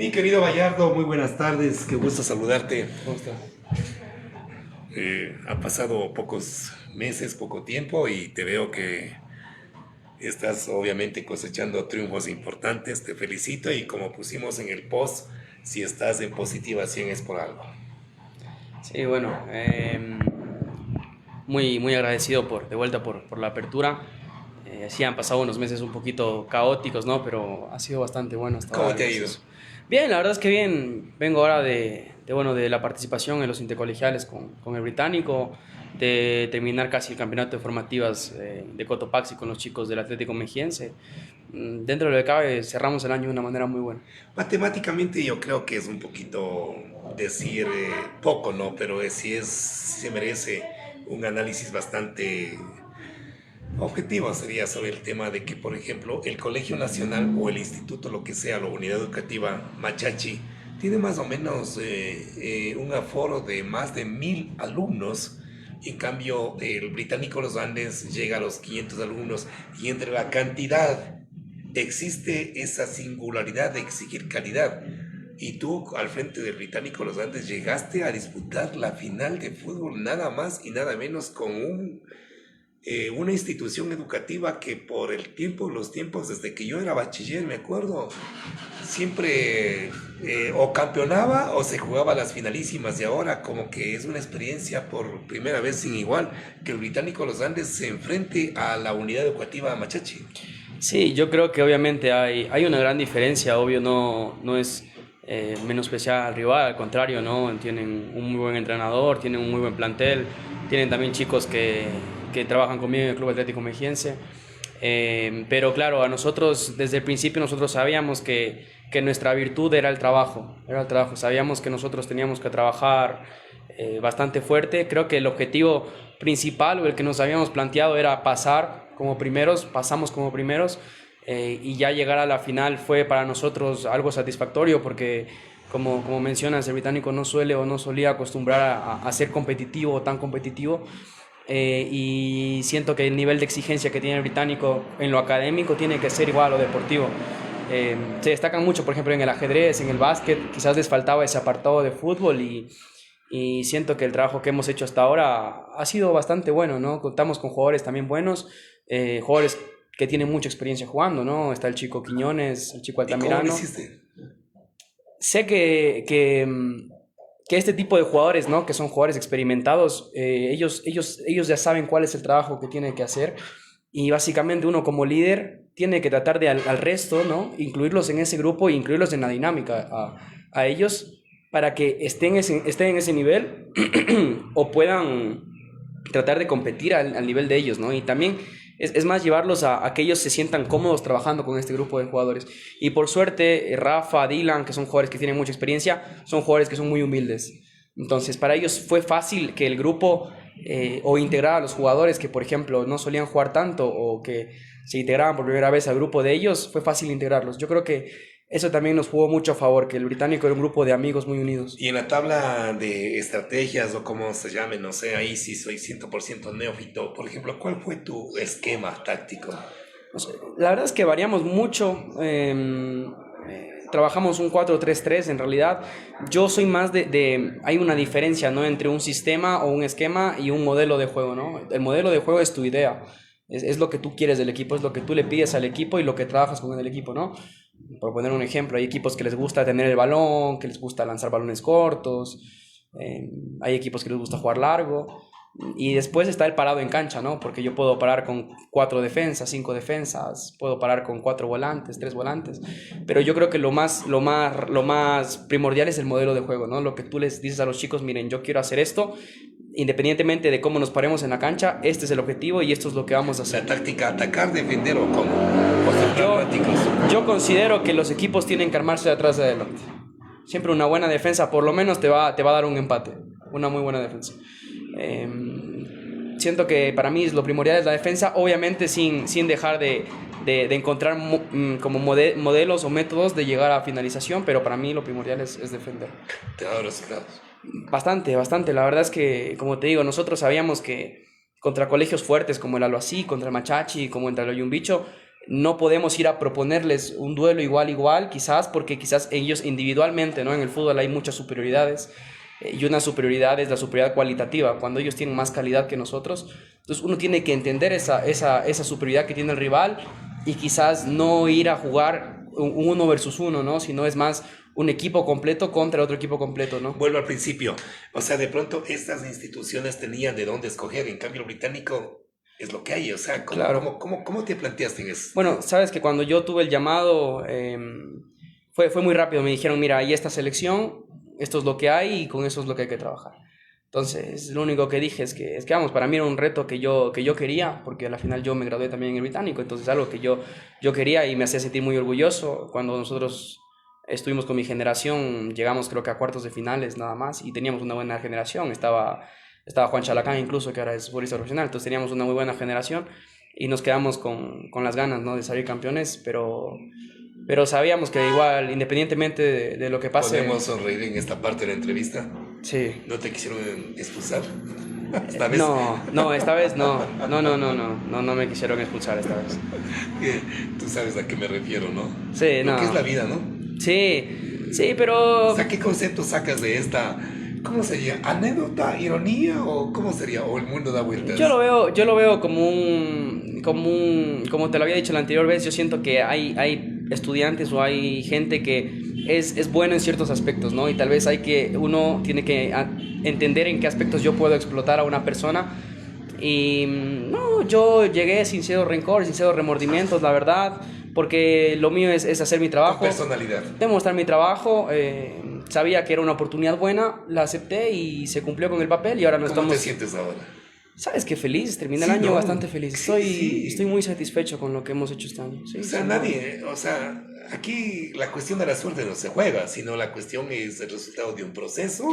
Mi querido Bayardo, muy buenas tardes, qué gusto saludarte. ¿Cómo está? Han pasado pocos meses, poco tiempo y te veo que estás obviamente cosechando triunfos importantes. Te felicito y como pusimos en el post, si estás en positiva 100 es por algo. Sí, bueno, muy agradecido de vuelta por la apertura. Sí, han pasado unos meses un poquito caóticos, ¿no? Pero ha sido bastante bueno hasta ¿Cómo ahora, te ha ido? gracias. Bien, la verdad es que bien. Vengo ahora de la participación en los intercolegiales con el británico, de terminar casi el campeonato de formativas de Cotopaxi con los chicos del Atlético Mejiense. Dentro de lo que cabe, cerramos el año de una manera muy buena. Matemáticamente yo creo que es un poquito decir poco, ¿no? Pero se merece un análisis bastante objetivo sería sobre el tema de que, por ejemplo, el Colegio Nacional o el instituto, lo que sea, la unidad educativa Machachi, tiene más o menos un aforo de más de 1000 alumnos. En cambio, el Británico Los Andes llega a los 500 alumnos y entre la cantidad existe esa singularidad de exigir calidad. Y tú, al frente del Británico Los Andes, llegaste a disputar la final de fútbol nada más y nada menos con una institución educativa que por los tiempos desde que yo era bachiller, me acuerdo, siempre o campeonaba o se jugaba las finalísimas y ahora como que es una experiencia por primera vez sin igual que el Británico Los Andes se enfrente a la unidad educativa Machachi. Sí, yo creo que obviamente hay una gran diferencia, obvio no es menospreciar al rival, al contrario, ¿no? Tienen un muy buen entrenador, tienen un muy buen plantel, tienen también chicos que trabajan conmigo en el Club Atlético Mejiense. Pero claro, a nosotros desde el principio nosotros sabíamos que nuestra virtud era el trabajo, sabíamos que nosotros teníamos que trabajar bastante fuerte. Creo que el objetivo principal o el que nos habíamos planteado era pasar como primeros, pasamos como primeros, y ya llegar a la final fue para nosotros algo satisfactorio porque como mencionas, el británico no suele o no solía acostumbrar a ser competitivo o tan competitivo. Y siento que el nivel de exigencia que tiene el británico en lo académico tiene que ser igual a lo deportivo. Se destacan mucho, por ejemplo, en el ajedrez, en el básquet, quizás les faltaba ese apartado de fútbol y siento que el trabajo que hemos hecho hasta ahora ha sido bastante bueno, ¿no? Contamos con jugadores también buenos, jugadores que tienen mucha experiencia jugando, ¿no? Está el chico Quiñones, el chico ¿Y cómo lo Altamirano. hiciste? Sé que este tipo de jugadores, ¿no? Que son jugadores experimentados, ellos ya saben cuál es el trabajo que tienen que hacer y básicamente uno como líder tiene que tratar de al resto, ¿no? Incluirlos en ese grupo e incluirlos en la dinámica a ellos para que estén en ese nivel o puedan tratar de competir al nivel de ellos, ¿no? Y también es más llevarlos a que ellos se sientan cómodos trabajando con este grupo de jugadores. Y por suerte, Rafa, Dylan, que son jugadores que tienen mucha experiencia, son jugadores que son muy humildes. Entonces, para ellos fue fácil que el grupo o integrar a los jugadores que, por ejemplo, no solían jugar tanto o que se integraban por primera vez al grupo de ellos, fue fácil integrarlos. Yo creo que eso también nos jugó mucho a favor, que el británico era un grupo de amigos muy unidos. Y en la tabla de estrategias o como se llame, no sé, ahí sí soy 100% neófito. Por ejemplo, ¿cuál fue tu esquema táctico? No sé, la verdad es que variamos mucho. Trabajamos un 4-3-3 en realidad. Yo soy más hay una diferencia, ¿no? Entre un sistema o un esquema y un modelo de juego, ¿no? El modelo de juego es tu idea. Es lo que tú quieres del equipo, es lo que tú le pides al equipo y lo que trabajas con el equipo, ¿no? Por poner un ejemplo, hay equipos que les gusta tener el balón, que les gusta lanzar balones cortos, hay equipos que les gusta jugar largo, y después está el parado en cancha, ¿no? Porque yo puedo parar con 4 defensas, 5 defensas, puedo parar con 4 volantes, 3 volantes, pero yo creo que lo más primordial es el modelo de juego, ¿no? Lo que tú les dices a los chicos, miren, yo quiero hacer esto, independientemente de cómo nos paremos en la cancha, este es el objetivo y esto es lo que vamos a hacer. ¿La táctica atacar, defender o cómo? ¿O ser Yo, pragmáticos? yo considero que los equipos tienen que armarse de atrás de adelante. Siempre una buena defensa, por lo menos te va a dar un empate. Una muy buena defensa. Eh, Siento que para mí lo primordial es la defensa, obviamente sin dejar de encontrar como modelos o métodos de llegar a finalización, pero para mí lo primordial es defender. Te da los grados. Bastante, bastante. La verdad es que, como te digo, nosotros sabíamos que contra colegios fuertes como el Aloasí, contra el Machachi, como contra el Oyumbicho, no podemos ir a proponerles un duelo igual, quizás, porque quizás ellos individualmente, ¿no? En el fútbol hay muchas superioridades, y una superioridad es la superioridad cualitativa, cuando ellos tienen más calidad que nosotros. Entonces uno tiene que entender esa superioridad que tiene el rival y quizás no ir a jugar un uno versus uno, ¿no? Sino es más un equipo completo contra otro equipo completo, ¿no? Vuelvo al principio. O sea, de pronto estas instituciones tenían de dónde escoger. En cambio, el británico es lo que hay. O sea, Claro. ¿cómo te planteaste en eso? Bueno, sabes que cuando yo tuve el llamado, fue muy rápido. Me dijeron, mira, hay esta selección, esto es lo que hay y con eso es lo que hay que trabajar. Entonces, lo único que dije es que vamos, para mí era un reto que yo quería, porque al final yo me gradué también en el británico, entonces algo que yo quería y me hacía sentir muy orgulloso. Cuando nosotros estuvimos con mi generación, llegamos creo que a cuartos de finales nada más y teníamos una buena generación. Estaba Juan Chalacán incluso, que ahora es futbolista profesional, entonces teníamos una muy buena generación y nos quedamos con las ganas, ¿no? De salir campeones, pero sabíamos que igual, independientemente de lo que pase... ¿Podemos sonreír en esta parte de la entrevista? Sí. ¿No te quisieron expulsar? Esta vez. No, esta vez no. No me quisieron expulsar esta vez. Tú sabes a qué me refiero, ¿no? Sí, Lo no. que es la vida, ¿no? Sí, pero... O sea, ¿qué concepto sacas de esta? ¿Cómo sería? ¿Anécdota? ¿Ironía? ¿O cómo sería? ¿O el mundo da vueltas? Yo lo veo como te lo había dicho la anterior vez, yo siento que hay estudiantes o hay gente que es bueno en ciertos aspectos, ¿no? Y tal vez uno tiene que entender en qué aspectos yo puedo explotar a una persona. Y no, yo llegué sin cero rencor, sin cero remordimientos, la verdad, porque lo mío es hacer mi trabajo. Con personalidad. Demostrar mi trabajo. Sabía que era una oportunidad buena, la acepté y se cumplió con el papel y ahora no ¿Cómo estamos... te sientes ahora? ¿Sabes qué? Feliz, terminé Sí, el año ¿no? bastante feliz. Sí. Estoy muy satisfecho con lo que hemos hecho este año. Sí, O sea, sí, nadie, o sea, aquí la cuestión de la suerte no se juega, sino la cuestión es el resultado de un proceso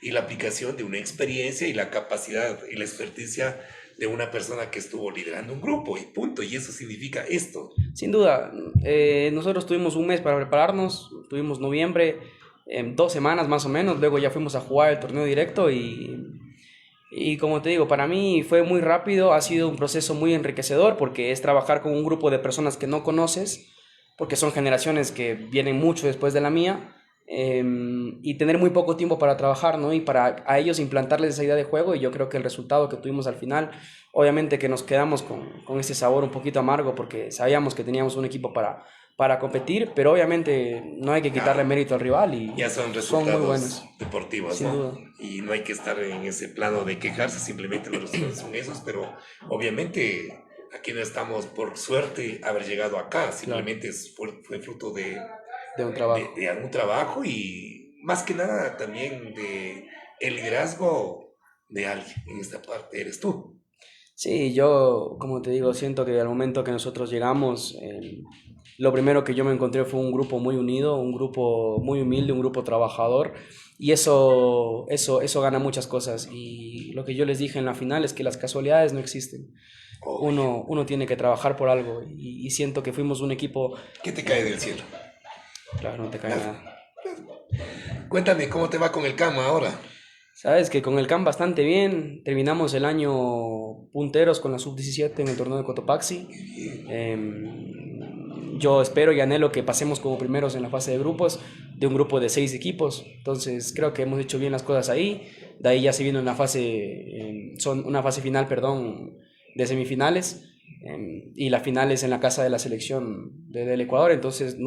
y la aplicación de una experiencia y la capacidad y la experticia de una persona que estuvo liderando un grupo y punto. Y eso significa esto. Sin duda, nosotros tuvimos un mes para prepararnos, tuvimos noviembre, 2 semanas más o menos, luego ya fuimos a jugar el torneo directo y como te digo, para mí fue muy rápido, ha sido un proceso muy enriquecedor porque es trabajar con un grupo de personas que no conoces, porque son generaciones que vienen mucho después de la mía, y tener muy poco tiempo para trabajar, ¿no? Y para a ellos implantarles esa idea de juego y yo creo que el resultado que tuvimos al final, obviamente que nos quedamos con ese sabor un poquito amargo porque sabíamos que teníamos un equipo para competir, pero obviamente no hay que quitarle mérito al rival y Ya son son muy resultados buenos. deportivos, Sin ¿no? duda. Y no hay que estar en ese plano de quejarse, simplemente los resultados son esos, pero obviamente aquí no estamos por suerte haber llegado acá, simplemente fue fruto De un trabajo. de algún trabajo y más que nada también de el liderazgo de alguien. En esta parte eres tú. Sí, yo, como te digo, siento que al momento que nosotros llegamos, lo primero que yo me encontré fue un grupo muy unido, un grupo muy humilde, un grupo trabajador, y eso gana muchas cosas. Y lo que yo les dije en la final es que las casualidades no existen. Obvio. Uno tiene que trabajar por algo, y siento que fuimos un equipo, ¿Qué te cae del cielo? claro, no te cae nada. Cuéntame, ¿cómo te va con el cama ahora? Sabes que con el CAM bastante bien, terminamos el año punteros con la sub-17 en el torneo de Cotopaxi. Yo espero y anhelo que pasemos como primeros en la fase de grupos de un grupo de 6 equipos. Entonces creo que hemos hecho bien las cosas ahí. De ahí ya se viene una fase final, perdón, de semifinales. Y la final es en la casa de la selección del Ecuador. Entonces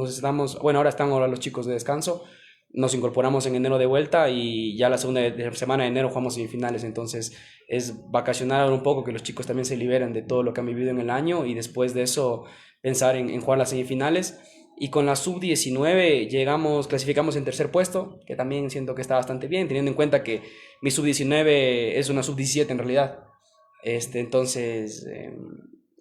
ahora están los chicos de descanso. Nos incorporamos en enero de vuelta y ya la segunda semana de enero jugamos semifinales. Entonces es vacacionar un poco, que los chicos también se liberen de todo lo que han vivido en el año y después de eso pensar en jugar las semifinales. Y con la sub-19 clasificamos en tercer puesto, que también siento que está bastante bien, teniendo en cuenta que mi sub-19 es una sub-17 en realidad. Entonces,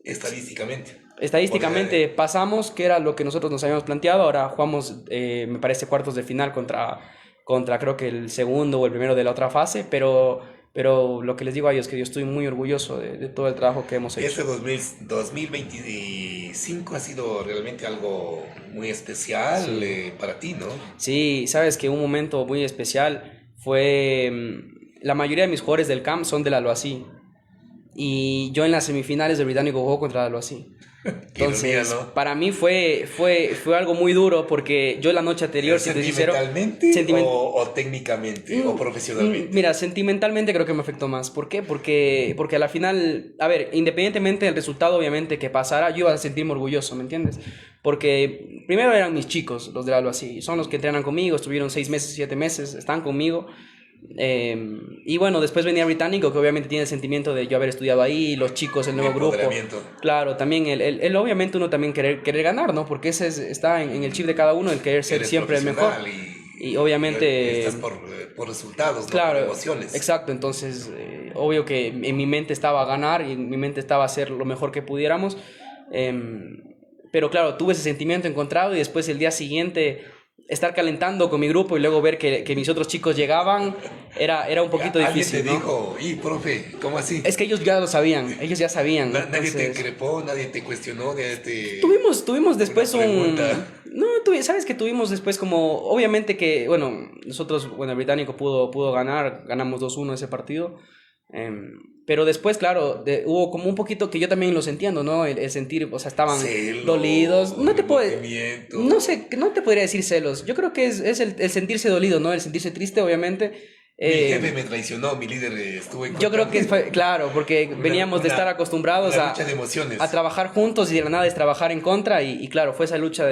Estadísticamente. estadísticamente pasamos, que era lo que nosotros nos habíamos planteado. Ahora jugamos, me parece, cuartos de final contra creo que el segundo o el primero de la otra fase, pero lo que les digo a ellos es que yo estoy muy orgulloso de todo el trabajo que hemos hecho. Este 2025 ha sido realmente algo muy especial Sí. para ti, ¿no? Sí, sabes que un momento muy especial fue, la mayoría de mis jugadores del camp son del Albací. y yo en las semifinales del Británico jugó contra algo así. Entonces, ironía, ¿no? para mí fue algo muy duro porque yo la noche anterior, si te soy sincero, ¿Sentimentalmente o técnicamente o profesionalmente? mira, sentimentalmente creo que me afectó más. ¿Por qué? Porque a la final, a ver, independientemente del resultado, obviamente, que pasara, yo iba a sentirme orgulloso, ¿me entiendes? Porque primero eran mis chicos, los de algo así, son los que entrenan conmigo, estuvieron 6 meses, 7 meses, están conmigo. Y bueno, después venía Británico, que obviamente tiene el sentimiento de yo haber estudiado ahí, los chicos, el nuevo grupo. Claro, también el obviamente uno también querer ganar, ¿no? Porque ese está en el chip de cada uno, el querer ser siempre el mejor. Y obviamente... Estás por resultados, ¿no? Claro, por emociones. exacto. Entonces, obvio que en mi mente estaba ganar y en mi mente estaba hacer lo mejor que pudiéramos. Pero claro, tuve ese sentimiento encontrado y después el día siguiente estar calentando con mi grupo y luego ver que mis otros chicos llegaban era un poquito difícil, ¿Alguien te ¿no? dijo, profe, cómo así? Es que ellos ya lo sabían, ellos ya sabían. Nadie te increpó, nadie te cuestionó, nadie te... Tuvimos después pregunta. No, sabes que tuvimos después como... Obviamente que, bueno, nosotros, bueno, el Británico pudo ganar, ganamos 2-1 ese partido. Pero después, claro, hubo como un poquito que yo también los entiendo, ¿no? El sentir, o sea, estaban Celos, dolidos. No te puedo... movimiento. No sé, no te podría decir celos. Yo creo que es el sentirse dolido, ¿no? El sentirse triste, obviamente. Mi jefe me traicionó, mi líder estuvo en contra. Yo creo que fue, claro, porque veníamos de estar acostumbrados una lucha de emociones. a trabajar juntos y de la nada es trabajar en contra y claro, fue esa lucha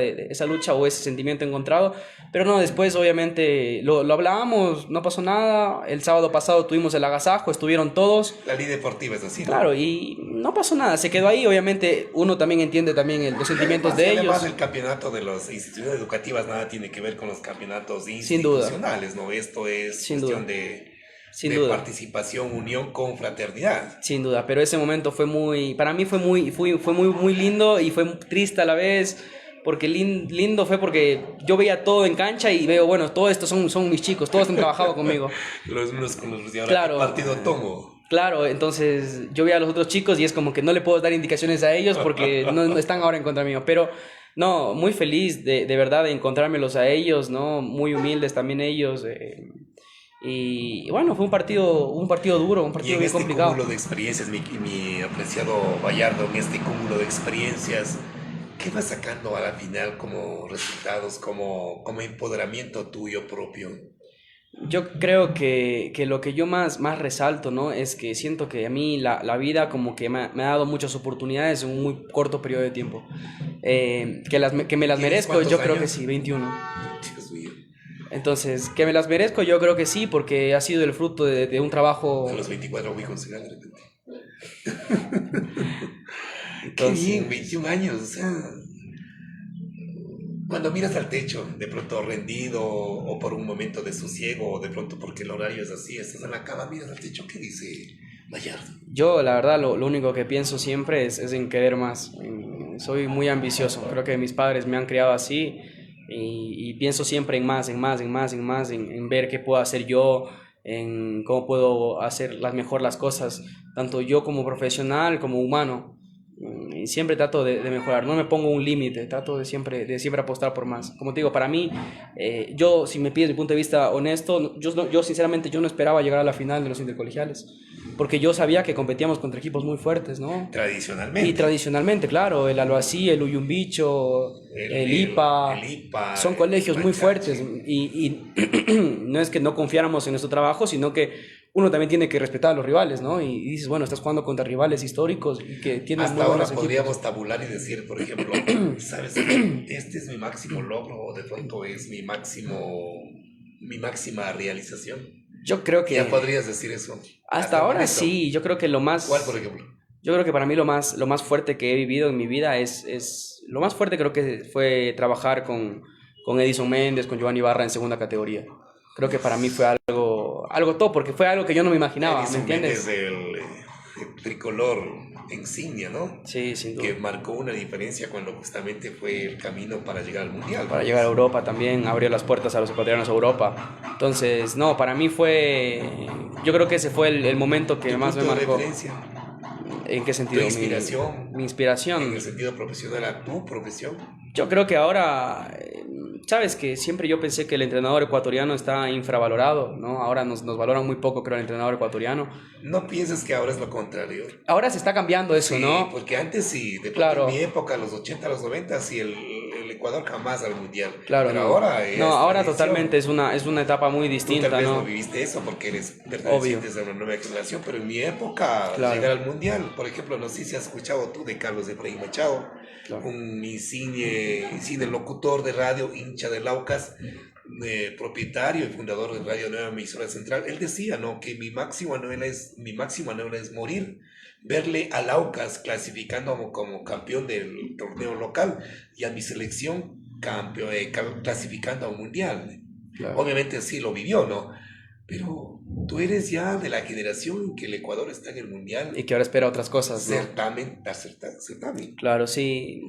o ese sentimiento encontrado, pero no, después obviamente lo hablábamos, no pasó nada, el sábado pasado tuvimos el agasajo, estuvieron todos. La ley deportiva es así, ¿no? Claro, y no pasó nada, se quedó ahí, obviamente uno también entiende también los sentimientos de ellos. Además el campeonato de las instituciones educativas nada tiene que ver con los campeonatos Sin duda. institucionales, ¿no? Esto es Sin cuestión duda. Sin de duda. participación, unión con fraternidad. Sin duda, pero ese momento para mí fue muy lindo y fue triste a la vez, porque lindo fue porque yo veía todo en cancha y veo, bueno, todos estos son mis chicos, todos han trabajado conmigo. Los unos con los de ahora, Claro. ¿qué partido tomo? Claro, entonces yo veía a los otros chicos y es como que no le puedo dar indicaciones a ellos porque no están ahora en contra mío, pero no, muy feliz de verdad de encontrármelos a ellos, ¿no? Muy humildes también ellos. Y bueno, fue un partido duro, un partido bien complicado. Y en este cúmulo de experiencias, mi apreciado Bayardo, en este cúmulo de experiencias, ¿qué vas sacando a la final como resultados, como empoderamiento tuyo propio? Yo creo que lo que yo más resalto, ¿no? Es que siento que a mí la vida como que me ha dado muchas oportunidades en un muy corto periodo de tiempo. Que me las merezco, yo creo que sí, 21. Chicos míos. Entonces, que me las merezco, yo creo que sí, porque ha sido el fruto de un trabajo... A los 24 muy consideran de repente. Entonces, Qué bien, 21 años, o sea... Cuando miras al techo, de pronto rendido, o por un momento de sosiego, o de pronto porque el horario es así, estás en la cama, miras al techo, ¿qué dice Bayardo? Yo, la verdad, lo único que pienso siempre es en querer más. Soy muy ambicioso, creo que mis padres me han criado así, y pienso siempre en más, en ver qué puedo hacer yo, en cómo puedo hacer mejor las cosas, tanto yo como profesional, como humano. Y siempre trato de mejorar, no me pongo un límite, trato de siempre apostar por más. Como te digo, para mí, yo, si me pides mi punto de vista honesto, yo sinceramente yo no esperaba llegar a la final de los intercolegiales, porque yo sabía que competíamos contra equipos muy fuertes, ¿no? Tradicionalmente. Y tradicionalmente, claro, el Albací, el Uyumbicho, el IPA, son colegios muy fuertes y no es que no confiáramos en nuestro trabajo, sino que uno también tiene que respetar a los rivales, ¿no? Y dices, bueno, estás jugando contra rivales históricos y que tienen hasta muy ahora buenos podríamos equipos. tabular y decir, por ejemplo, ¿sabes? Este es mi máximo logro o de pronto es mi máxima realización. Yo creo que... Ya podrías decir eso. Hasta ahora sí, yo creo que lo más... ¿Cuál, por ejemplo? Yo creo que para mí lo más fuerte que he vivido en mi vida es lo más fuerte creo que fue trabajar con Edison Méndez, con Giovanni Barra en segunda categoría. Creo que para mí fue algo top, porque fue algo que yo no me imaginaba, Edison ¿me entiendes? Méndez, el tricolor insignia, ¿no? Sí, sin duda. Que marcó una diferencia cuando justamente fue el camino para llegar al Mundial. Para llegar a Europa también, abrió las puertas a los ecuatorianos a Europa. Entonces, no, para mí yo creo que ese fue el momento que más me marcó. Referencia? ¿En qué sentido? ¿Tu inspiración? Mi inspiración. En el sentido profesional, a tu profesión. Yo creo que ahora sabes que siempre yo pensé que el entrenador ecuatoriano está infravalorado, ¿no? Ahora nos valoran muy poco, creo, el entrenador ecuatoriano. No pienses que ahora es lo contrario. Ahora se está cambiando eso, Sí, ¿no? porque antes sí, de pronto en mi Claro, época, los 80 los 90 sí, el Ecuador jamás al mundial. claro, Pero no. ahora No, es ahora totalmente tradición. es una etapa muy Tú tal distinta, vez no ¿no? viviste eso porque eres Obvio, perteneciente a una nueva generación, pero en mi época, claro, llegar al mundial, por ejemplo, no sé si has escuchado tú de Carlos Efraín Machado, claro. un insigne locutor de radio, hincha del Aucas, propietario y fundador de Radio Nueva Emisora Central. Él decía, ¿no? Que mi máximo anhelo es morir, verle al Aucas clasificando como campeón del torneo local y a mi selección clasificando a un mundial. Claro. Obviamente sí lo vivió, ¿no? Pero tú eres ya de la generación en que el Ecuador está en el Y mundial. que ahora espera otras cosas, ¿no? Certamen, certamen. Claro, sí.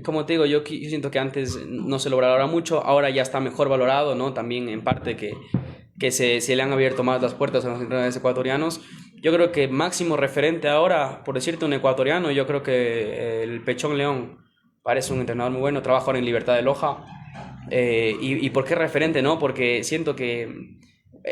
Como te digo, yo siento que antes no se lograba mucho, ahora ya está mejor valorado, ¿no? También en parte que se le han abierto más las puertas a los entrenadores ecuatorianos. Yo creo que máximo referente ahora, por decirte un ecuatoriano, yo creo que el Pechón León parece un entrenador muy bueno, trabaja ahora en Libertad de Loja. ¿Y por qué referente, no? Porque siento que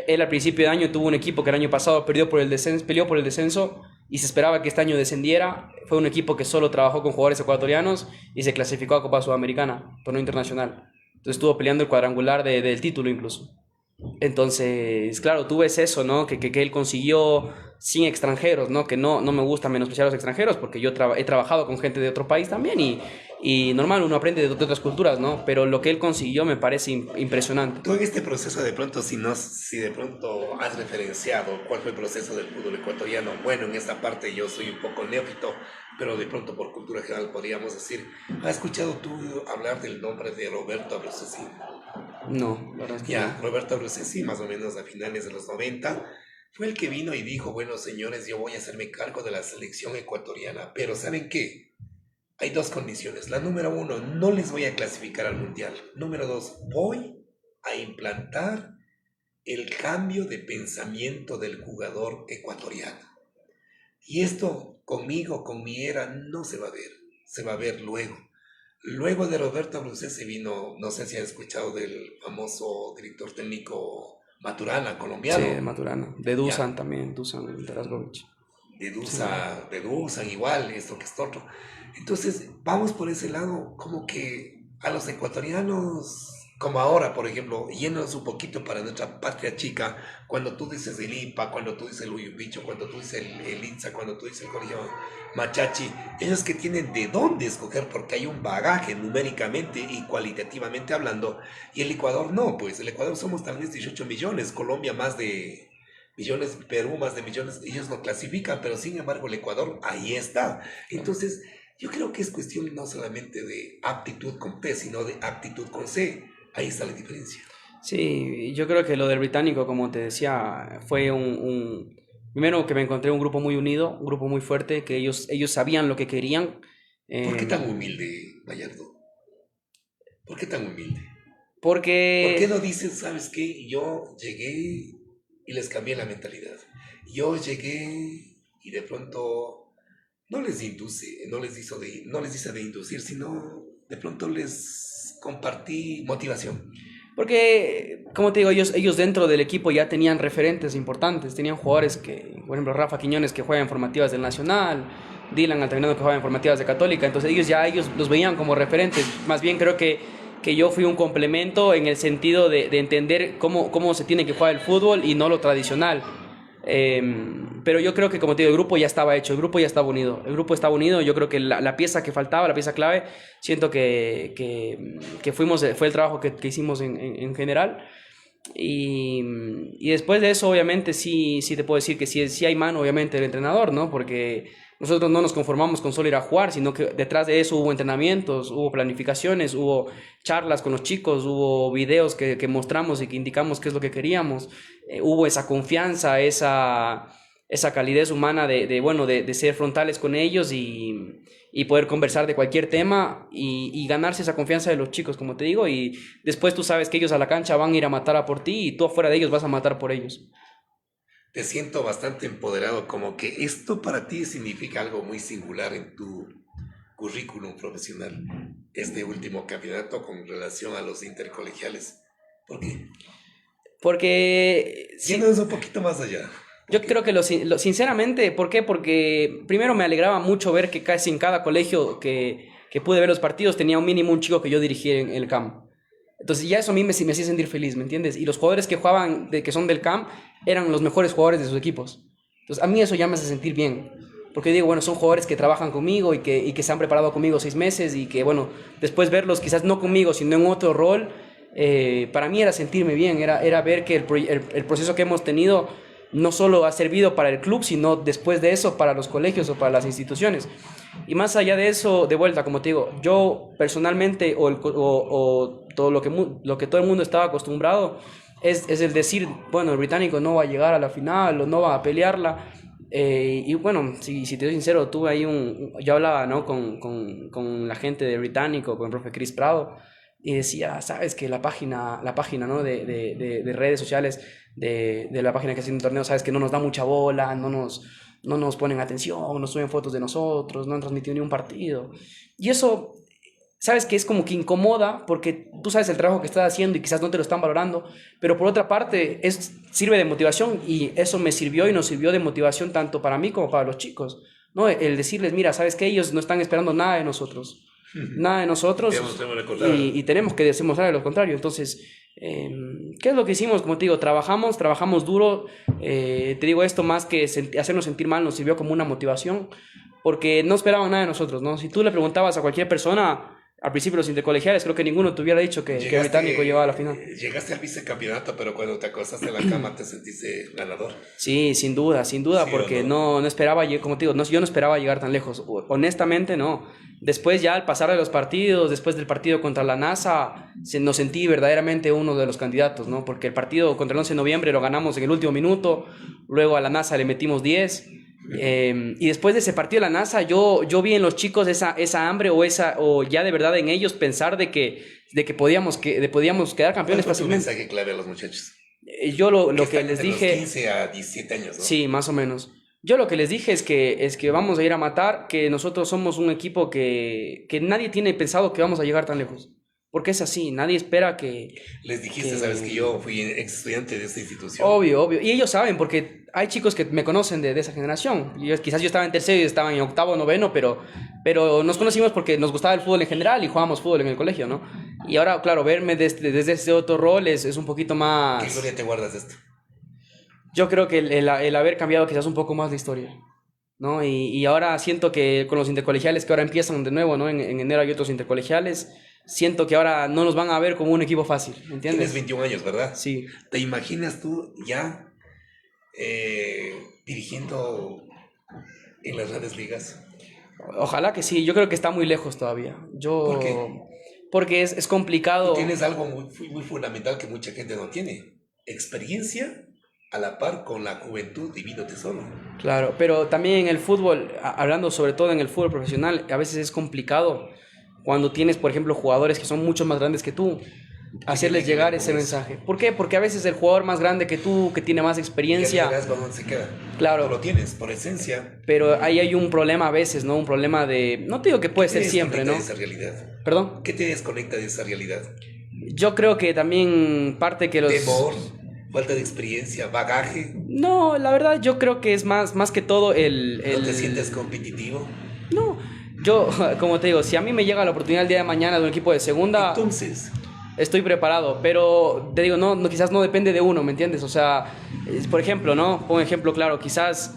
él al principio de año tuvo un equipo que el año pasado peleó por el descenso y se esperaba que este año descendiera. Fue un equipo que solo trabajó con jugadores ecuatorianos y se clasificó a Copa Sudamericana, torneo internacional. Entonces estuvo peleando el cuadrangular del título incluso. Entonces, claro, tú ves eso, ¿no? Que él consiguió sin extranjeros, ¿no? Que no me gusta menospreciar a los extranjeros porque yo he trabajado con gente de otro país también y normal, uno aprende de otras culturas, ¿no? Pero lo que él consiguió me parece impresionante. Tú en este proceso de pronto, si de pronto has referenciado cuál fue el proceso del fútbol ecuatoriano, bueno, en esta parte yo soy un poco neófito, pero de pronto por cultura general podríamos decir, ¿has escuchado tú hablar del nombre de Roberto Abruzzese? No, la verdad es que Ya, no. Roberto Abruzzese, más o menos a finales de los 90, fue el que vino y dijo, bueno, señores, yo voy a hacerme cargo de la selección ecuatoriana, pero ¿saben qué? Hay dos condiciones. La número uno, no les voy a clasificar al mundial. Número dos, voy a implantar el cambio de pensamiento del jugador ecuatoriano. Y esto conmigo, con mi era, no se va a ver. Se va a ver luego. Luego de Roberto Abruzzese vino, no sé si has escuchado del famoso director técnico Maturana, Sí, colombiano. de Maturana. De Ya, Dusan también, Dusan Tarasgovich. Sí, De Dusan igual, esto que esto otro. Entonces, vamos por ese lado, como que a los ecuatorianos, como ahora, por ejemplo, yéndonos un poquito para nuestra patria chica, cuando tú dices el IPA, cuando tú dices el Uyupicho, cuando tú dices el INSA, cuando tú dices el colegio Machachi, ellos que tienen de dónde escoger, porque hay un bagaje numéricamente y cualitativamente hablando, y el Ecuador no, pues el Ecuador somos tal vez 18 millones, Colombia más de millones, Perú más de millones, ellos no clasifican, pero sin embargo el Ecuador ahí está. claro. Entonces, yo creo que es cuestión no solamente de aptitud con P, sino de aptitud con C. Ahí está la diferencia. Sí, yo creo que lo del británico, como te decía, fue primero que me encontré un grupo muy unido, un grupo muy fuerte, que ellos sabían lo que querían. ¿Por qué tan eh, humilde, Gallardo? ¿Por qué tan humilde? ¿Por qué porque no dices, sabes qué? Yo llegué y les cambié la mentalidad. Yo llegué y de pronto no les induce, no les dice de inducir, sino de pronto les compartí motivación. Porque, como te digo, ellos dentro del equipo ya tenían referentes importantes, tenían jugadores que, por ejemplo, Rafa Quiñones que juega en formativas del Nacional, Dylan Altamirano que juega en formativas de Católica, entonces ellos los veían como referentes. Más bien creo que yo fui un complemento en el sentido de entender cómo se tiene que jugar el fútbol y no lo tradicional. Eh, pero yo creo que, como te digo, el grupo ya estaba hecho, el grupo ya estaba unido. El grupo estaba unido, yo creo que la pieza que faltaba, la pieza clave, siento que fue el trabajo que hicimos en general. Y después de eso, obviamente, sí te puedo decir que sí hay mano, obviamente, del entrenador, ¿no? Porque nosotros no nos conformamos con solo ir a jugar, sino que detrás de eso hubo entrenamientos, hubo planificaciones, hubo charlas con los chicos, hubo videos que mostramos y que indicamos qué es lo que queríamos. Hubo esa confianza, esa calidez humana bueno, de ser frontales con ellos y poder conversar de cualquier tema y ganarse esa confianza de los chicos, como te digo, y después tú sabes que ellos a la cancha van a ir a matar a por ti y tú afuera de ellos vas a matar por ellos. Te siento bastante empoderado, como que esto para ti significa algo muy singular en tu currículum profesional este último campeonato con relación a los intercolegiales? ¿Por qué? Porque Yéndonos un poquito más allá. yo creo que sinceramente, ¿por qué? Porque primero me alegraba mucho ver que casi en cada colegio que pude ver los partidos tenía un mínimo un chico que yo dirigía en el camp. Entonces ya eso a mí me hacía sentir feliz, ¿me entiendes? Y los jugadores que jugaban, que son del camp, eran los mejores jugadores de sus equipos. Entonces a mí eso ya me hace sentir bien. Porque digo, bueno, son jugadores que trabajan conmigo y que se han preparado conmigo 6 meses y que, bueno, después verlos quizás no conmigo, sino en otro rol, para mí era sentirme bien, era ver que el proceso que hemos tenido no solo ha servido para el club, sino después de eso para los colegios o para las instituciones. Y más allá de eso, de vuelta, como te digo, yo personalmente o todo lo que todo el mundo estaba acostumbrado es el decir, bueno, el británico no va a llegar a la final o no va a pelearla. Y bueno, si te soy sincero, tuve ahí yo hablaba, ¿no? con la gente de británico, con el profe Chris Prado, y decía, sabes que la página, ¿no? de redes sociales de la página que hace un torneo, sabes que no nos da mucha bola, no nos ponen atención, no suben fotos de nosotros, no han transmitido ni un partido. Y eso, sabes que es como que incomoda porque tú sabes el trabajo que estás haciendo y quizás no te lo están valorando, pero por otra parte sirve de motivación y eso me sirvió y nos sirvió de motivación tanto para mí como para los chicos, ¿no? El decirles, mira, sabes que ellos no están esperando nada de nosotros, nada de nosotros y tenemos que demostrar lo contrario. Entonces, ¿qué es lo que hicimos? Como te digo, trabajamos duro. Te digo esto más que hacernos sentir mal, nos sirvió como una motivación porque no esperaban nada de nosotros, ¿no? Si tú le preguntabas a cualquier persona al principio de los intercolegiales, creo que ninguno te hubiera dicho que Británico llegaba a la final. Llegaste al vicecampeonato, pero cuando te acostaste en la cama te sentiste ganador. Sí, sin duda, ¿Sí porque no? no esperaba, como te digo, yo no esperaba llegar tan lejos. Honestamente, no. Después ya al pasar de los partidos, después del partido contra la NASA, nos sentí verdaderamente uno de los candidatos, ¿no? Porque el partido contra el 11 de noviembre lo ganamos en el último minuto, luego a la NASA le metimos 10. Y después de ese partido de la NASA, yo vi en los chicos esa hambre o ya de verdad en ellos pensar de que podíamos quedar campeones ¿Cuál fue tu fácilmente. mensaje clave a los muchachos? Yo lo Que que están les entre los dije, 15 a 17 años, ¿no? sí, más o menos. Yo lo que les dije es que vamos a ir a matar, que nosotros somos un equipo que nadie tiene pensado que vamos a llegar tan lejos. Porque es así, nadie espera Les dijiste, sabes que yo fui ex estudiante de esta institución. Obvio. Y ellos saben, porque hay chicos que me conocen de esa generación. Quizás yo estaba en tercero y estaban en octavo, noveno, pero nos conocimos porque nos gustaba el fútbol en general y jugábamos fútbol en el colegio, ¿no? Y ahora, claro, verme desde ese otro rol es un poquito más... ¿Qué gloria te guardas de esto? Yo creo que el haber cambiado quizás un poco más la historia, ¿no? Y ahora siento que con los intercolegiales que ahora empiezan de nuevo, ¿no? En enero hay otros intercolegiales. Siento que ahora no nos van a ver como un equipo fácil, ¿entiendes? Tienes 21 años, ¿verdad? Sí. ¿Te imaginas tú ya dirigiendo en las grandes ligas? Ojalá que sí, yo creo que está muy lejos todavía. ¿Por qué? Porque es complicado. Tú tienes algo muy fundamental que mucha gente no tiene. Experiencia a la par con la juventud divino tesoro. Claro, pero también en el fútbol, hablando sobre todo en el fútbol profesional, a veces es complicado cuando tienes, por ejemplo, jugadores que son mucho más grandes que tú, hacerles llegar ese mensaje. ¿Por qué? Porque a veces el jugador más grande que tú, que tiene más experiencia... Y el liderazgo dónde se queda. Claro. Tú lo tienes, por esencia. Pero ahí hay un problema a veces, ¿no? Un problema de... No te digo que puede ser siempre, ¿no? ¿Qué te desconecta de esa realidad? ¿Perdón? ¿Qué te desconecta de esa realidad? Yo creo que también parte que los... Temor, falta de experiencia, bagaje. No, la verdad yo creo que es más que todo ¿No te sientes competitivo? No, yo, como te digo, si a mí me llega la oportunidad el día de mañana de un equipo de segunda... Entonces... Estoy preparado, pero te digo, quizás no depende de uno, ¿me entiendes? O sea, por ejemplo, ¿no? Pongo un ejemplo claro, quizás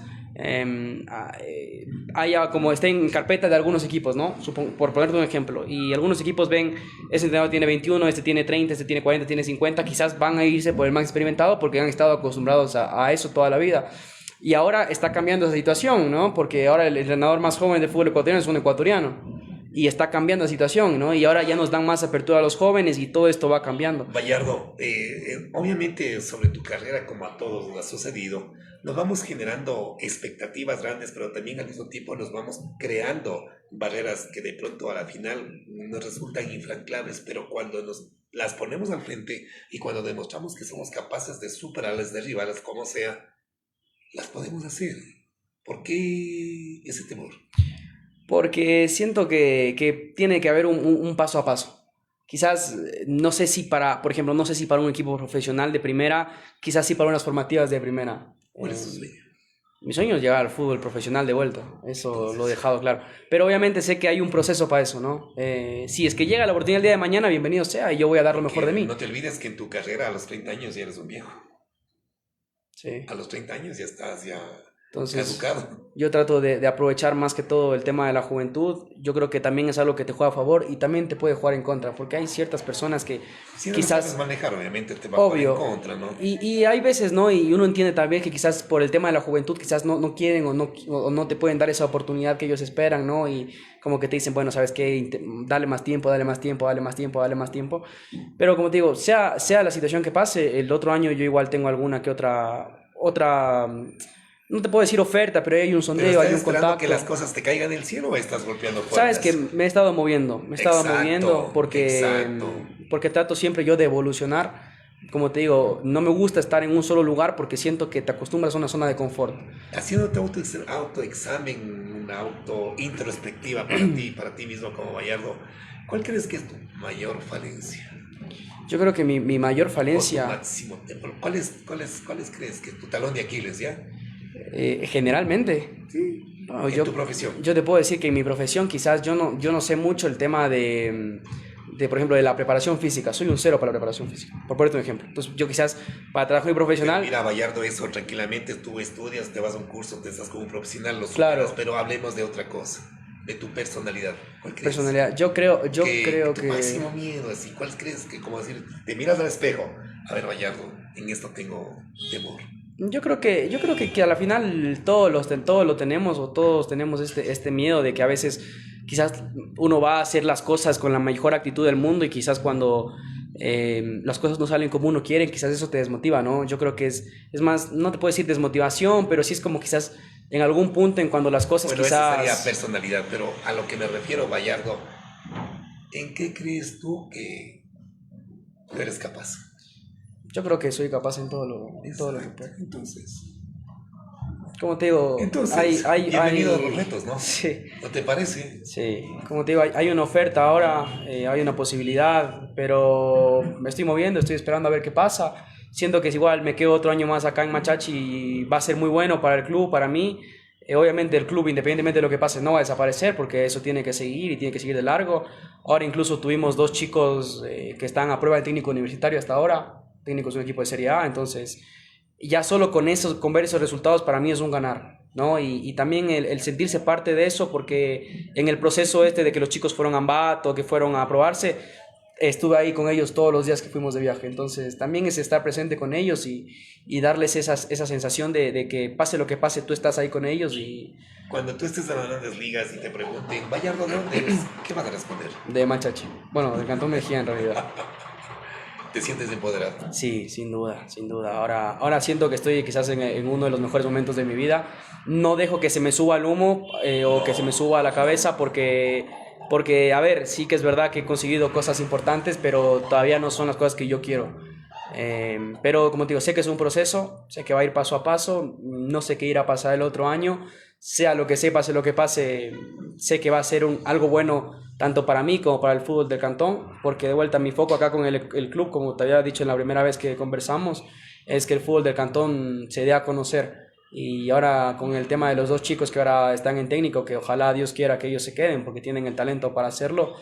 haya como esté en carpeta de algunos equipos, ¿no? Por ponerte un ejemplo, y algunos equipos ven, ese entrenador tiene 21, este tiene 30, este tiene 40, tiene 50, quizás van a irse por el más experimentado porque han estado acostumbrados a eso toda la vida. Y ahora está cambiando esa situación, ¿no? Porque ahora el entrenador más joven de fútbol ecuatoriano es un ecuatoriano. Y está cambiando la situación, ¿no? Y ahora ya nos dan más apertura a los jóvenes y todo esto va cambiando. Bayardo, obviamente sobre tu carrera, como a todos nos ha sucedido, nos vamos generando expectativas grandes, pero también al mismo tiempo nos vamos creando barreras que de pronto a la final nos resultan infranqueables, pero cuando nos las ponemos al frente y cuando demostramos que somos capaces de superarlas, derribarlas, como sea, las podemos hacer. ¿Por qué ese temor? porque siento que tiene que haber un paso a paso. Quizás, no sé si para, por ejemplo, no sé si para un equipo profesional de primera, quizás sí para unas formativas de primera. ¿Cuál es tu sueño? Mi sueño es llegar al fútbol profesional de vuelta, eso lo he Entonces, dejado claro. Pero obviamente sé que hay un proceso para eso, ¿no? Si es que llega la oportunidad el día de mañana, bienvenido sea, y yo voy a dar lo mejor de porque mí. no te olvides que en tu carrera a los 30 años ya eres un viejo. Sí. A los 30 años ya estás ya Entonces, caducado. yo trato de aprovechar más que todo el tema de la juventud. Yo creo que también es algo que te juega a favor y también te puede jugar en contra, porque hay ciertas personas que Si no lo sabes quizás, manejar, obviamente te va a jugar en obvio, contra, ¿no? y hay veces, ¿no? Y uno entiende también que quizás por el tema de la juventud, quizás no quieren o no te pueden dar esa oportunidad que ellos esperan, ¿no? Y como que te dicen, bueno, ¿sabes qué? Dale más tiempo, dale más tiempo, dale más tiempo, dale más tiempo. Pero como te digo, sea la situación que pase, el otro año yo igual tengo alguna que otra, no te puedo decir oferta, pero hay un Pero sondeo, estás hay un esperando que contacto. las cosas te caigan del cielo o estás golpeando Sabes que puertas. me he estado moviendo Exacto, exacto. porque trato siempre yo de evolucionar. Como te digo, no me gusta estar en un solo lugar porque siento que te acostumbras a una zona de confort. Haciéndote autoexamen, una auto introspectiva para ti mismo como Gallardo, ¿cuál crees que es tu mayor falencia? Yo creo que mi mayor O tu falencia, máximo. ¿Cuáles crees que es tu talón de Aquiles, ya? generalmente, Sí. no, En tu profesión. yo te puedo decir que en mi profesión quizás yo no sé mucho el tema por ejemplo, de la preparación física. Soy un cero para la preparación física, por ponerte un ejemplo. Entonces, yo quizás para trabajo y Pero profesional, mira, Gallardo, eso tranquilamente, tú estudias, te vas a un curso, te estás como un profesional, lo superas, claro, pero hablemos de otra cosa, de tu personalidad. ¿Cuál crees? personalidad, yo Que creo tu que máximo miedo, así, ¿cuál crees que, como decir, te miras al espejo? A ver, Gallardo, en esto tengo temor. que a la final todos lo tenemos o todos tenemos este miedo de que a veces quizás uno va a hacer las cosas con la mejor actitud del mundo y quizás cuando las cosas no salen como uno quiere, quizás eso te desmotiva, ¿no? Yo creo que es más, no te puedo decir desmotivación, pero sí es como quizás en algún punto en cuando las cosas Bueno, esa sería quizás... personalidad, pero a lo que me refiero, Gallardo, ¿en qué crees tú que tú eres capaz? Yo creo que soy capaz en todo lo que Exacto, puedo. entonces. Como te digo, Bienvenido a los retos, ¿no? sí. ¿No te parece? Sí, como te digo, hay una oferta ahora, hay una posibilidad, pero me estoy moviendo, estoy esperando a ver qué pasa. Siento que es igual, me quedo otro año más acá en Machachi y va a ser muy bueno para el club, para mí. Obviamente el club, independientemente de lo que pase, no va a desaparecer porque eso tiene que seguir y tiene que seguir de largo. Ahora incluso tuvimos dos chicos que están a prueba de técnico universitario hasta ahora, técnicos de un equipo de Serie A, entonces ya solo con eso, con ver esos resultados para mí es un ganar, ¿no? Y también el sentirse parte de eso, porque en el proceso este de que los chicos fueron a Ambato, que fueron a probarse, estuve ahí con ellos todos los días que fuimos de viaje, entonces también es estar presente con ellos y darles esa sensación de que pase lo que pase, tú estás ahí con ellos y Cuando tú estés en las grandes ligas y te pregunten, Gallardo, ¿de dónde eres? ¿Qué vas a responder? de Machachi, bueno, del Cantón Mejía en realidad. Te sientes empoderado. Sí, sin duda, sin duda. Ahora siento que estoy quizás en uno de los mejores momentos de mi vida. No dejo que se me suba el humo o que se me suba a la cabeza porque, a ver, sí que es verdad que he conseguido cosas importantes, pero todavía no son las cosas que yo quiero. Pero como te digo, sé que es un proceso, sé que va a ir paso a paso, no sé qué irá a pasar el otro año, sea lo que sea, pase lo que pase, sé que va a ser algo bueno tanto para mí como para el fútbol del cantón, porque de vuelta mi foco acá con el club, como te había dicho en la primera vez que conversamos, es que el fútbol del cantón se dé a conocer. Y ahora con el tema de los dos chicos que ahora están en técnico, que ojalá Dios quiera que ellos se queden porque tienen el talento para hacerlo,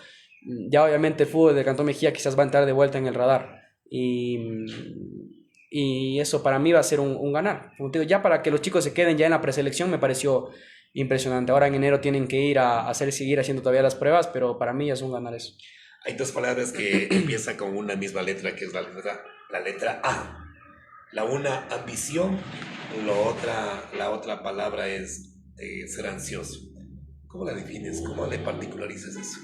ya obviamente el fútbol del Cantón Mejía quizás va a entrar de vuelta en el radar. Y eso para mí va a ser un ganar. Como te digo, ya para que los chicos se queden ya en la preselección me pareció impresionante. Ahora en enero tienen que ir seguir haciendo todavía las pruebas, pero para mí es un ganar eso. Hay dos palabras que empiezan con una misma letra, que es la letra A. La una, ambición, la otra palabra es ser ansioso. ¿Cómo la defines? ¿Cómo le particularizas eso?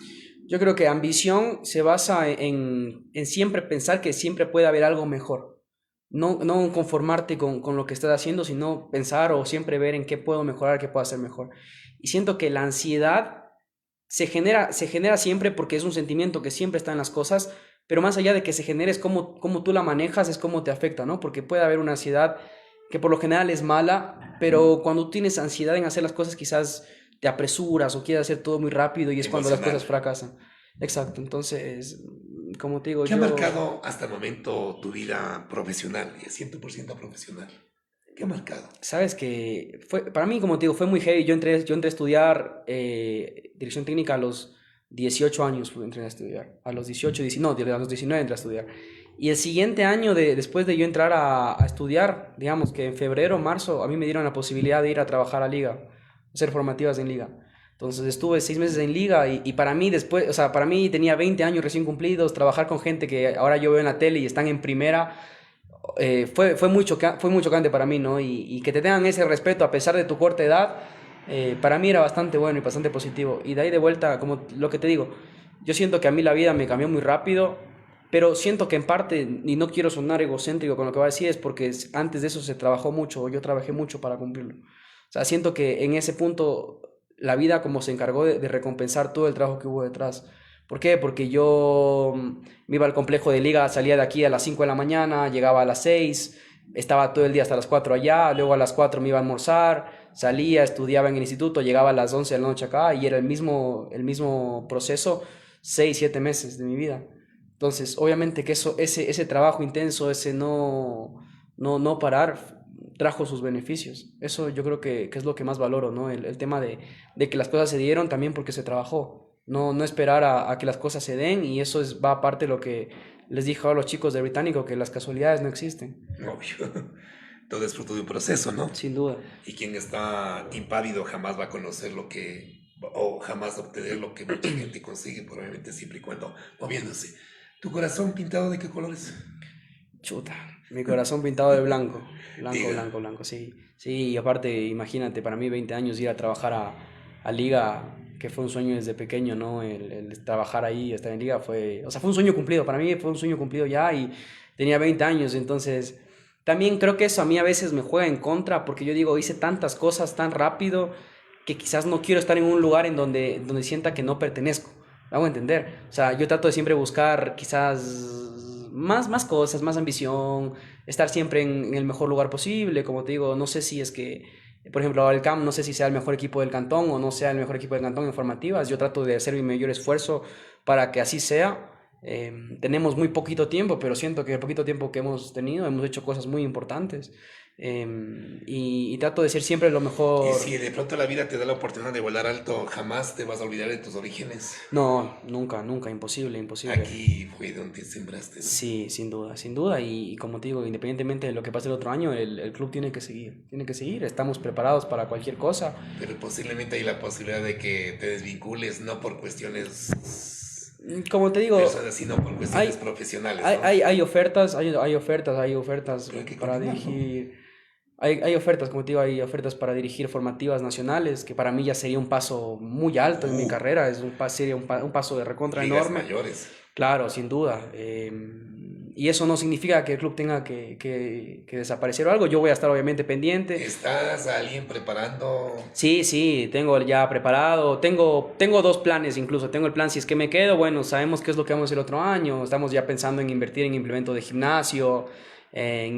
Yo creo que ambición se basa en siempre pensar que siempre puede haber algo mejor. No conformarte con lo que estás haciendo, sino pensar o siempre ver en qué puedo mejorar, qué puedo hacer mejor. Y siento que la ansiedad se genera siempre porque es un sentimiento que siempre está en las cosas, pero más allá de que se genere es cómo tú la manejas, es cómo te afecta, ¿no? Porque puede haber una ansiedad que por lo general es mala, pero cuando tú tienes ansiedad en hacer las cosas quizás te apresuras o quieres hacer todo muy rápido y es cuando las Emocional. cosas fracasan. Exacto, entonces, como te digo, ¿Qué ha yo, marcado hasta el momento tu vida profesional? Y es 100% profesional. ¿Qué ha marcado? sabes que fue, para mí, como te digo, fue muy heavy. Yo entré a estudiar dirección técnica a los 18 años, entré a estudiar. A los 18, 19, no, a los 19 entré a estudiar. Y el siguiente año, después de yo entrar a estudiar, digamos que en febrero, marzo, a mí me dieron la posibilidad de ir a trabajar a Liga, hacer formativas en Liga. Entonces estuve 6 meses en Liga y para mí después, o sea, para mí tenía 20 años recién cumplidos, trabajar con gente que ahora yo veo en la tele y están en primera, fue muy chocante para mí, ¿no? Y que te tengan ese respeto a pesar de tu corta edad, para mí era bastante bueno y bastante positivo. Y de ahí de vuelta, como lo que te digo, yo siento que a mí la vida me cambió muy rápido, pero siento que en parte, y no quiero sonar egocéntrico con lo que voy a decir, es porque antes de eso se trabajó mucho, o yo trabajé mucho para cumplirlo. O sea, siento que en ese punto la vida como se encargó de recompensar todo el trabajo que hubo detrás. ¿Por qué? Porque yo me iba al complejo de liga, salía de aquí a las 5 de la mañana, llegaba a las 6, estaba todo el día hasta las 4 allá, luego a las 4 me iba a almorzar, salía, estudiaba en el instituto, llegaba a las 11 de la noche acá y era el mismo proceso 6 7 meses de mi vida. Entonces, obviamente que ese trabajo intenso, ese no parar, trajo sus beneficios. Eso yo creo que es lo que más valoro, ¿no? El tema de que las cosas se dieron también porque se trabajó. No esperar a que las cosas se den y eso va aparte de lo que les dije a los chicos de Británico, que las casualidades no existen, Obvio. Todo es fruto de un proceso, ¿no? sin duda. Y quien está impávido jamás va a conocer o jamás obtener lo que mucha gente consigue, probablemente siempre y cuando moviéndose. ¿Tu corazón pintado de qué colores? Chuta, mi corazón pintado de blanco, blanco, Diga, blanco, blanco, sí. Sí, y aparte, imagínate, para mí 20 años ir a trabajar a Liga, que fue un sueño desde pequeño, ¿no? El trabajar ahí, estar en Liga fue, o sea, fue un sueño cumplido, para mí fue un sueño cumplido ya y tenía 20 años, entonces también creo que eso a mí a veces me juega en contra porque yo digo, hice tantas cosas tan rápido que quizás no quiero estar en un lugar donde sienta que no pertenezco. ¿Me hago entender? O sea, yo trato de siempre buscar quizás más cosas, más ambición, estar siempre en el mejor lugar posible. Como te digo, no sé si es que, por ejemplo, ahora el CAM, no sé si sea el mejor equipo del cantón o no sea el mejor equipo del cantón en formativas. Yo trato de hacer mi mayor esfuerzo para que así sea. Tenemos muy poquito tiempo, pero siento que el poquito tiempo que hemos tenido hemos hecho cosas muy importantes. Y trato de ser siempre lo y mejor. si de pronto la vida te da la oportunidad de volar alto, jamás te vas a olvidar de tus orígenes. No, nunca, nunca, imposible, imposible. Aquí fue donde sembraste, ¿no? Sí, sin duda, sin duda. Y como te digo, independientemente de lo que pase el otro año, el club tiene que seguir, tiene que seguir. Estamos preparados para cualquier cosa. Pero posiblemente hay la posibilidad de que te desvincules, no por cuestiones Como te digo, personales, sino por hay, cuestiones profesionales, hay, ¿no? hay, hay ofertas, hay ofertas Pero hay que para continuar, ¿no? dirigir. Hay ofertas, como te digo, hay ofertas para dirigir formativas nacionales, que para mí ya sería un paso muy alto en mi Uh, carrera, sería un paso de recontra ligas enorme. mayores. Claro, sin duda. Y eso no significa que el club tenga que desaparecer o algo. Yo voy a estar obviamente pendiente. ¿Estás a alguien preparando? Sí, sí, tengo ya preparado. Tengo dos planes incluso. Tengo el plan si es que me quedo. Bueno, sabemos qué es lo que vamos a hacer el otro año. Estamos ya pensando en invertir en implemento de gimnasio, en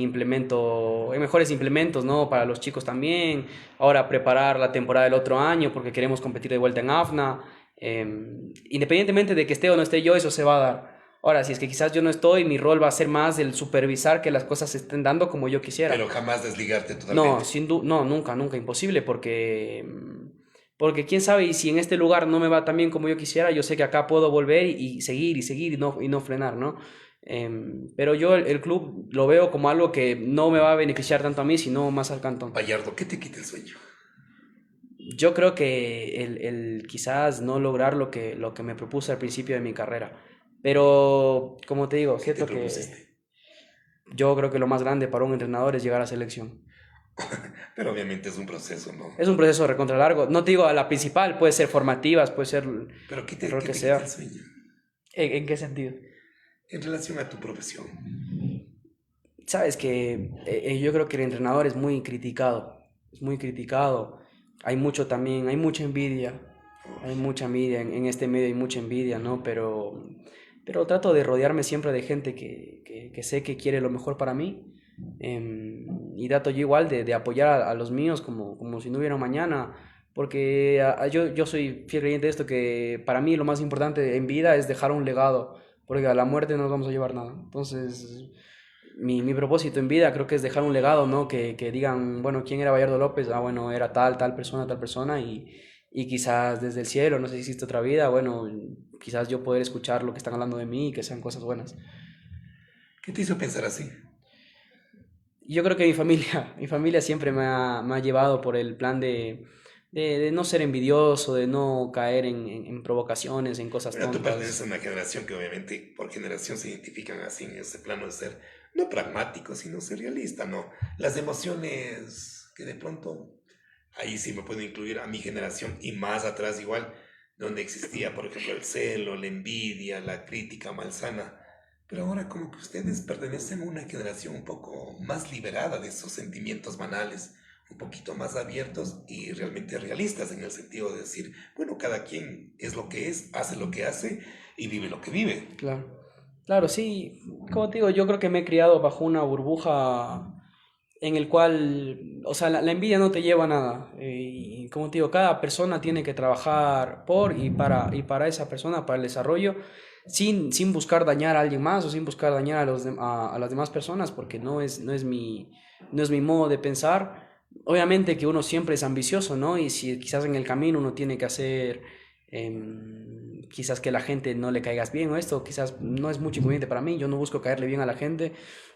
mejores implementos, ¿no? Para los chicos también. Ahora preparar la temporada del otro año porque queremos competir de vuelta en AFNA. Independientemente de que esté o no esté yo, eso se va a dar. Ahora, si es que quizás yo no estoy, mi rol va a ser más el supervisar que las cosas se estén dando como yo quisiera. Pero jamás desligarte No, totalmente. no, nunca, nunca, imposible, porque quién sabe, y si en este lugar no me va tan bien como yo quisiera, yo sé que acá puedo volver y seguir y seguir y no frenar, ¿no? Pero yo el club lo veo como algo que no me va a beneficiar tanto a mí, sino más al cantón. Gallardo, ¿qué te quita el sueño? Yo creo que el quizás no lograr lo que me propuse al principio de mi carrera, pero como te digo, ¿Qué te cierto propusiste? que yo creo que lo más grande para un entrenador es llegar a selección. Pero obviamente es un proceso, ¿no? Es un proceso recontra largo. No te digo a la principal, puede ser formativas, puede ser Pero el rol qué que te quita el sea. sueño? ¿En qué sentido? En relación a tu profesión. Sabes que yo creo que el entrenador es muy criticado. Es muy criticado. Hay mucho también, hay mucha envidia. Hay mucha envidia en este medio, hay mucha envidia, ¿no? Pero trato de rodearme siempre de gente que sé que quiere lo mejor para mí. Y trato yo igual de apoyar a los míos como si no hubiera un mañana, porque yo soy fiel creyente de esto, que para mí lo más importante en vida es dejar un legado, porque a la muerte no nos vamos a llevar nada. Entonces, mi propósito en vida creo que es dejar un legado, ¿no? Que digan, bueno, ¿quién era Bayardo López? Ah, bueno, era tal persona, y quizás desde el cielo, no sé si existe otra vida, bueno, quizás yo poder escuchar lo que están hablando de mí y que sean cosas buenas. ¿Qué te hizo pensar así? Yo creo que mi familia siempre me ha llevado por el plan de no ser envidioso, de no caer en provocaciones, en cosas Bueno, tú perteneces a tontas. una generación que obviamente por generación se identifican así en ese plano de ser no pragmático, sino ser realista, ¿no? Las emociones que de pronto, ahí sí me puedo incluir a mi generación y más atrás igual, donde existía, por ejemplo, el celo, la envidia, la crítica malsana. Pero ahora como que ustedes pertenecen a una generación un poco más liberada de esos sentimientos banales, un poquito más abiertos y realmente realistas en el sentido de decir, bueno, cada quien es lo que es, hace lo que hace y vive lo que vive. Claro, claro, sí, como te digo, yo creo que me he criado bajo una burbuja en el cual, o sea, la envidia no te lleva a nada. Y como te digo, cada persona tiene que trabajar por y para esa persona, para el desarrollo, sin buscar dañar a alguien más o sin buscar dañar a las demás personas, porque no es mi modo de pensar. Obviamente que uno siempre es ambicioso, ¿no? Y si quizás en el camino uno tiene que hacer, quizás que la gente no le caigas bien o esto, quizás no es mucho inconveniente para mí, yo no busco caerle bien a la gente,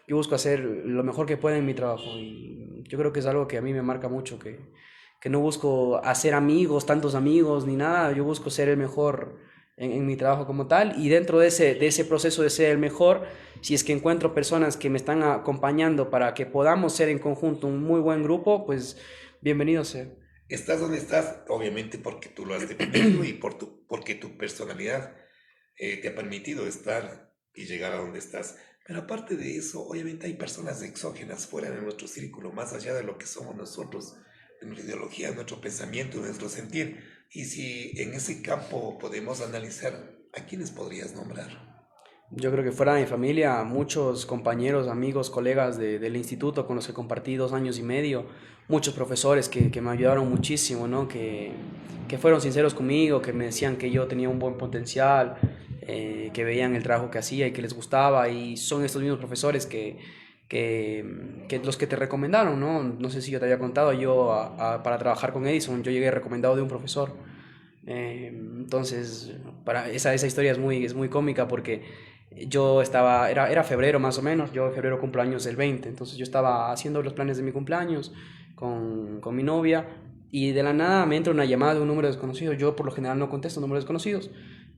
yo busco hacer lo mejor que pueda en mi trabajo, y yo creo que es algo que a mí me marca mucho, que no busco hacer amigos, tantos amigos ni nada, yo busco ser el mejor en mi trabajo como tal, y dentro de ese proceso de ser el mejor, si es que encuentro personas que me están acompañando para que podamos ser en conjunto un muy buen grupo, pues bienvenido sea. Estás donde estás, obviamente porque tú lo has definido y porque tu personalidad te ha permitido estar y llegar a donde estás. Pero aparte de eso, obviamente hay personas exógenas fuera de nuestro círculo, más allá de lo que somos nosotros, de nuestra ideología, nuestro pensamiento, nuestro sentir. Y si en ese campo podemos analizar, ¿a quiénes podrías nombrar? Yo creo que fuera de mi familia, muchos compañeros, amigos, colegas del instituto con los que compartí 2 años y medio, muchos profesores que me ayudaron muchísimo, ¿no? Que fueron sinceros conmigo, que me decían que yo tenía un buen potencial, que veían el trabajo que hacía y que les gustaba, y son estos mismos profesores que los que te recomendaron, ¿no? No sé si yo te había contado, para trabajar con Edison, yo llegué recomendado de un profesor. Entonces, esa historia es muy cómica porque era febrero más o menos, yo en febrero cumplo años el 20, entonces yo estaba haciendo los planes de mi cumpleaños con mi novia, y de la nada me entra una llamada de un número desconocido. Yo por lo general no contesto números desconocidos,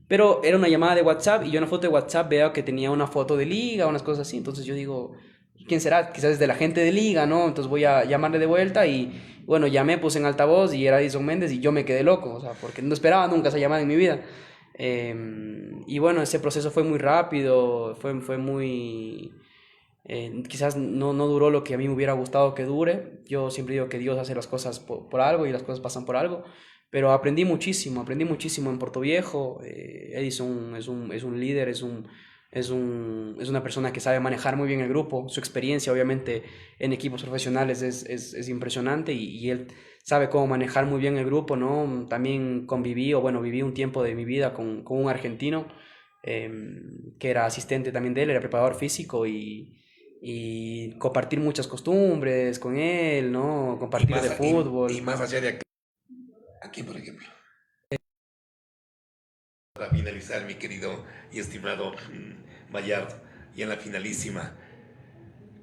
pero era una llamada de WhatsApp, y yo en la foto de WhatsApp veo que tenía una foto de liga, unas cosas así, entonces yo digo, ¿quién será? Quizás es de la gente de liga, ¿no? Entonces voy a llamarle de vuelta, y bueno, llamé, puse en altavoz y era Edison Méndez, y yo me quedé loco, o sea, porque no esperaba nunca esa llamada en mi vida. Y bueno, ese proceso fue muy rápido, fue muy... quizás no duró lo que a mí me hubiera gustado que dure. Yo siempre digo que Dios hace las cosas por algo y las cosas pasan por algo, pero aprendí muchísimo en Puerto Viejo. Edison es un líder, es una persona que sabe manejar muy bien el grupo. Su experiencia, obviamente, en equipos profesionales es impresionante, y él sabe cómo manejar muy bien el grupo, ¿no? También viví un tiempo de mi vida con un argentino, que era asistente también de él, era preparador físico, y compartir muchas costumbres con él, ¿no? Y Compartir más, de y fútbol. más allá de aquí, por ejemplo. Para finalizar, mi querido y estimado Bayardo, y en la finalísima,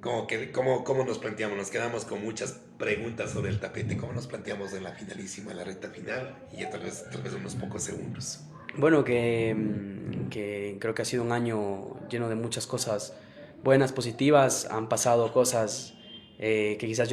¿cómo nos planteamos? Nos quedamos con muchas preguntas sobre el tapete. ¿Cómo nos planteamos en la finalísima, en la recta final? Y ya tal vez unos pocos segundos. Bueno, que creo que ha sido un año lleno de muchas cosas buenas, positivas. Han pasado cosas que quizás yo